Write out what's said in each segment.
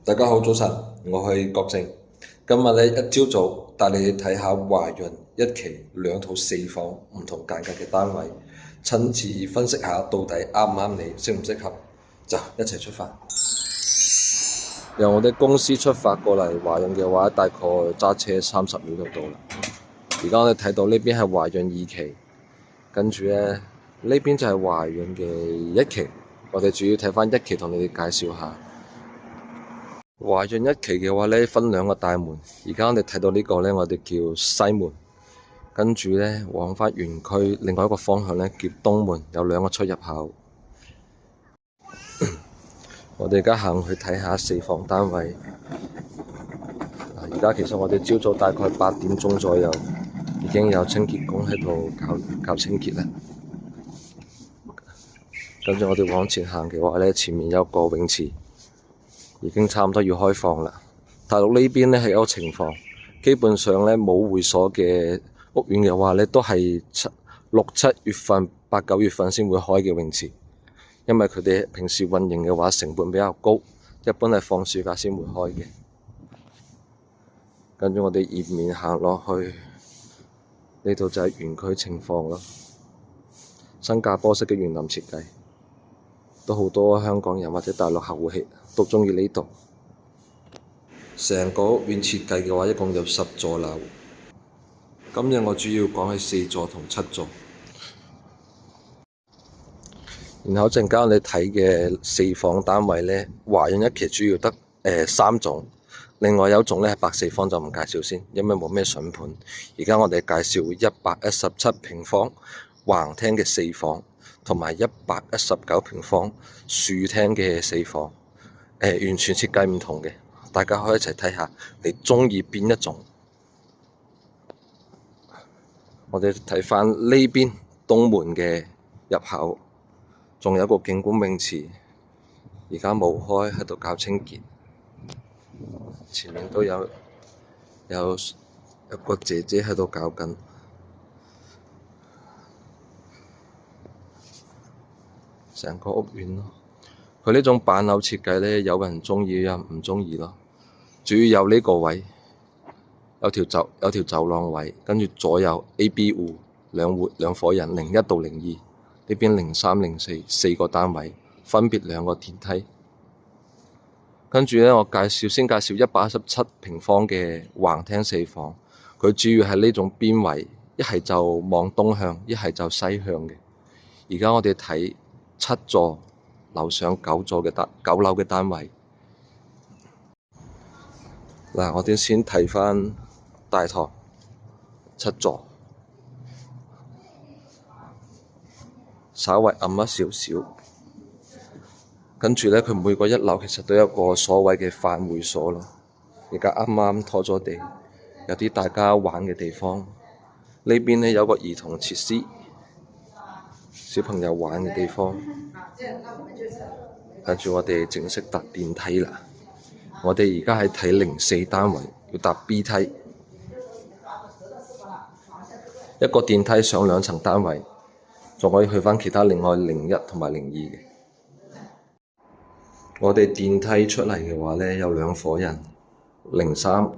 大家好，早晨，我係郭正。今日咧一朝早帶你去睇下華潤一期兩套四房唔同價格嘅單位，親自分析下到底啱唔啱你，適唔適合，就一齊出發。由我哋公司出發過嚟華潤嘅話，大概揸車30秒就到啦。而家我哋睇到呢邊係華潤二期，跟住咧呢邊就係華潤嘅一期。我哋主要睇翻一期，同你哋介紹下。華潤一期嘅話咧，分兩個大門。而家我哋睇到呢個咧，我哋叫西門。跟住咧，往返園區另外一個方向咧，叫東門，有兩個出入口。我哋而家行去睇下四房單位。而家其實我哋朝早大概8點鐘左右，已經有清潔工喺度搞清潔啦。跟住我哋往前行嘅話咧，前面有個泳池。已經差唔多要開放啦。大陸呢邊咧係一個情況，基本上咧冇會所嘅屋苑嘅話咧，都係6、7月份、8、9月份先會開嘅泳池，因為佢哋平時運營嘅話成本比較高，一般係放暑假先會開嘅。跟住我哋沿面行落去，呢度就係園區情況咯。新加坡式嘅園林設計，都好多香港人或者大陸客戶都鍾意呢度。成個屋苑設計嘅話，一共有10座樓。今日我主要講係4座同7座。然後陣間你睇嘅四房單位咧，華潤一期主要得3種，另外有種咧係百四方就唔介紹先，因為冇咩筍盤。而家我哋介紹117平方橫廳嘅四房，同埋119平方豎廳嘅四房，完全設計唔同嘅，大家可以一齊睇下你鍾意邊一種。我哋睇返呢邊東門嘅入口，仲有個景觀泳池，而家冇開，喺度搞清潔。前面都有個姐姐喺度搞緊。成個屋苑咯，佢呢種板樓設計咧，有人鍾意，有人唔鍾意咯。主要有呢個位，有條走廊位，跟住左右 A、B 戶兩夥人，01到02，呢邊03、04 4個單位，分別2個電梯。跟住咧，我先介紹117平方嘅橫廳四房，佢主要係呢種邊位，一係就望東向，一係就西向嘅。而家我哋睇7座樓上9樓嘅單位。嗱，我哋先睇返大堂7座，稍微暗一少少。跟住咧，佢每個1樓其實都有個所謂嘅飯會所咯。而家啱啱拖咗地，有啲大家玩嘅地方。呢邊咧有個兒童設施，小朋友玩嘅地方。跟住我哋正式搭電梯啦。我哋而家係睇04單位，要搭 B 梯。一個電梯上2層單位，仲可以去返其他另外01同埋02嘅。我哋電梯出嚟嘅話咧，有2夥人，03、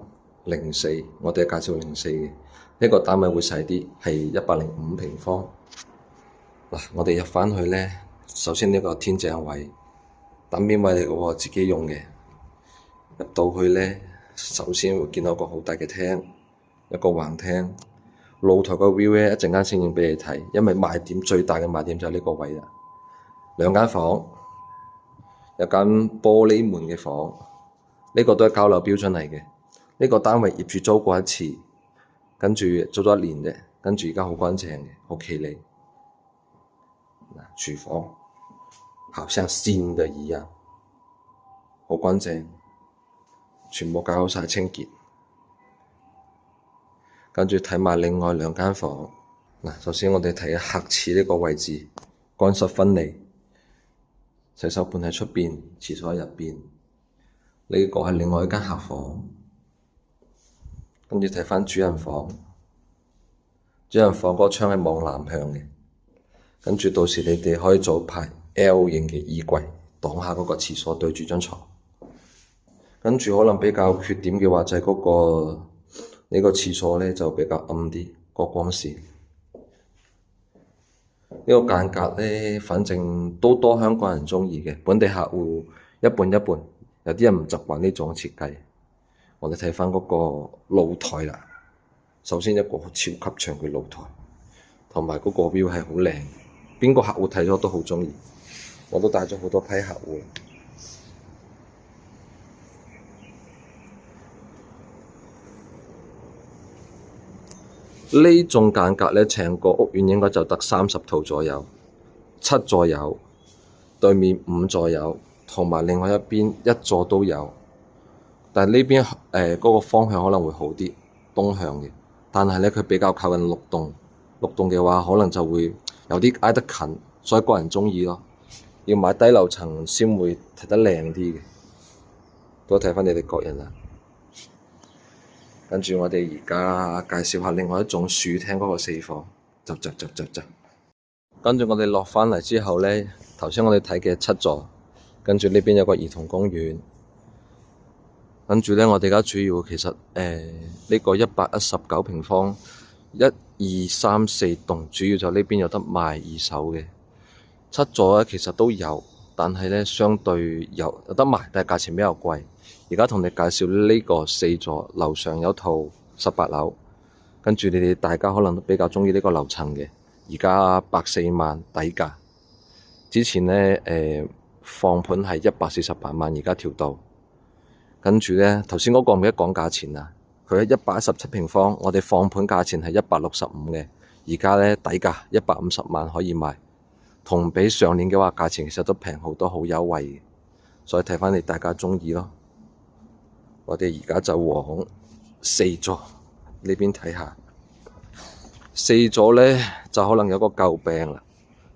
04，我哋介紹04嘅。呢個單位會細啲，係105平方。嗱，我哋入返去咧，首先呢個天井位，等邊位嚟嘅喎，自己用嘅。入到去咧，首先會見到個好大嘅廳，一個橫廳。露台個 view 咧，一陣間先影畀你睇，因為最大嘅賣點就係呢個位啦。2間房，有間玻璃門嘅房，呢個都係交樓標準嚟嘅。呢個單位業主租過一次，跟住租咗1年啫，跟住而家好乾淨嘅，好企理。廚房好像新的一樣，好乾淨，全部搞好晒清潔。跟住睇埋另外2間房。首先我哋睇下客廁呢個位置，乾濕分離，洗手盆喺出邊，廁所喺入邊。呢個係另外一間客房。跟住睇返主人房，主人房嗰個窗係望南向嘅。跟住到時你哋可以做排 L 型嘅衣櫃，擋下嗰個廁所對住張床。跟住可能比較缺點嘅話就係呢個廁所咧就比較暗啲個光線。呢個間隔咧，反正都多香港人鍾意嘅，本地客戶一半一半。有啲人唔習慣呢種設計。我哋睇翻嗰個露台啦，首先一個超級長嘅露台，同埋嗰個 view 係好靚，邊個客戶睇咗都好鍾意，我都帶咗好多批客戶。呢種間隔咧，成個屋苑應該就得30套左右，7座有，對面5座有，同埋另外一邊1座都有。但係呢邊嗰個方向可能會好啲，東向嘅。但係咧佢比較靠近綠洞，綠洞嘅話可能就會有啲挨得近，所以個人鍾意咯。要買低樓層先會睇得靚啲嘅，都睇返你哋個人啦。跟住我哋而家介紹下另外一種樹廳嗰個4房，就。跟住我哋落返嚟之後咧，頭先我哋睇嘅7座，跟住呢邊有個兒童公園。跟住咧，我哋而家主要其實呢個119平方1、2、3、4棟，主要就呢邊有得賣二手嘅。7座咧其實都有，但係咧相對有得賣，但係價錢比較貴。而家同你介紹呢個4座，樓上有套18樓，跟住你哋大家可能都比較鍾意呢個樓層嘅，而家140萬底價。之前咧放盤係148萬，而家調到。跟住咧，頭先嗰個唔記得講價錢啊，佢係117平方，我哋放盤價錢係165嘅，而家咧底價150萬可以賣，同比上年嘅話價錢其實都平好多，好優惠嘅，所以睇返你大家鍾意咯。我哋而家就往4座呢邊睇下。4座咧就可能有個詬病啦，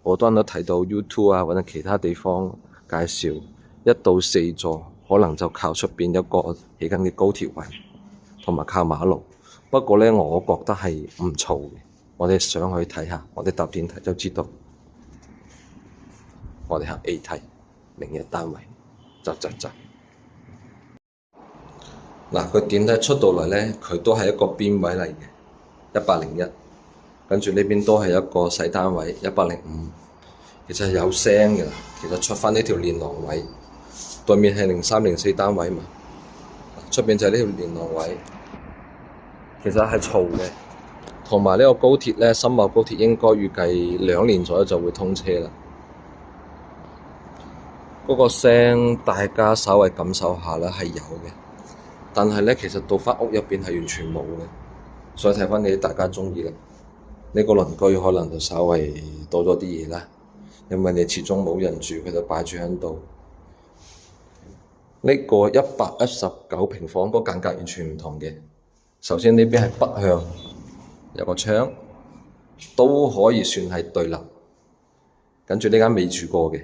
好多人都睇到 YouTube 啊或者其他地方介紹1到4座。可能就靠出邊一個起緊嘅高鐵位，同埋靠馬路。不過咧，我覺得係唔錯嘅。我哋上去睇下，我哋搭電梯就知道。我哋行 A 梯，明日單位，嗱，佢電梯出到嚟咧，佢都係一個邊位嚟嘅，101。跟住呢邊都係一個細單位，105。其實係有聲嘅，其實出翻呢條連廊位。對面係03、04單位嘛，出邊就係呢條連廊位，其實係嘈嘅。同埋呢個高鐵咧，深茂高鐵應該預計2年左右就會通車啦。嗰個聲大家稍微感受下啦，係有嘅。但係咧，其實到翻屋入邊係完全冇嘅，所以睇翻你大家鍾意啦。呢個鄰居可能就稍微多咗啲嘢啦，因為你始終冇人住，佢就擺住喺度。呢個119平方嗰間隔完全唔同嘅。首先呢邊係北向，有個窗，都可以算係對立。跟住呢間未住過嘅，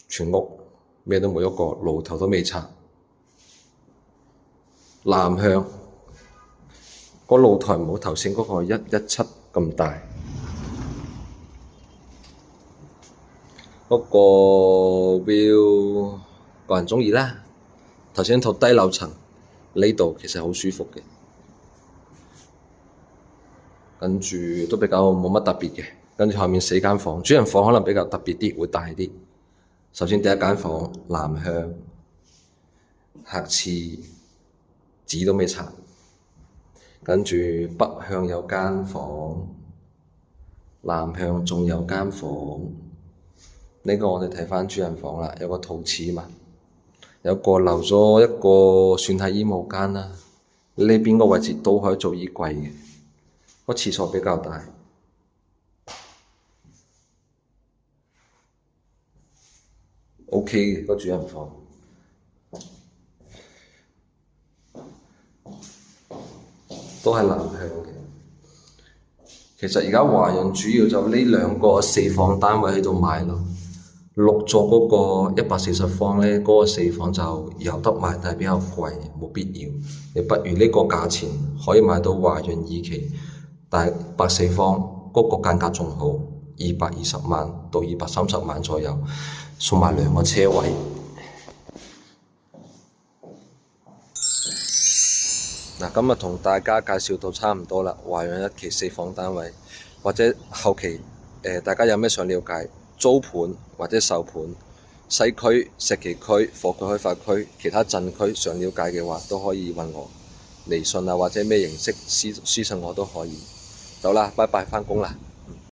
全屋咩都冇喐過，爐頭都未拆。南向個露台冇頭先嗰個117咁大，嗰個 view 個人鍾意啦。頭先套低樓層呢度其實好舒服嘅，跟住都比較冇乜特別嘅。跟住後面4間房，主人房可能比較特別啲，會大啲。首先第一間房南向，客廁紙都未拆，跟住北向有間房，南向仲有間房。呢個我哋睇返主人房啦，有個套廁嘛。有個留咗一個算係衣帽間啦，呢邊個位置都可以做衣櫃嘅，個廁所比較大。OK 嘅個主人房，都係南向嘅。其實而家華潤主要就呢2個4房單位喺度賣咯。6座嗰個140方咧，嗰個4房就有得賣，但係比較貴，冇必要。你不如呢個價錢可以買到華潤2期，但係140方嗰個間隔仲好，220萬到230萬左右，送埋2個車位。嗱，今日同大家介紹到差唔多啦，華潤一期4房單位，或者後期大家有咩想了解租盤或者售盤，西區、石岐區、貨櫃開發區、其他鎮區想了解嘅話，都可以問我微信啊，或者咩形式私信我都可以。走啦，拜拜，返工啦。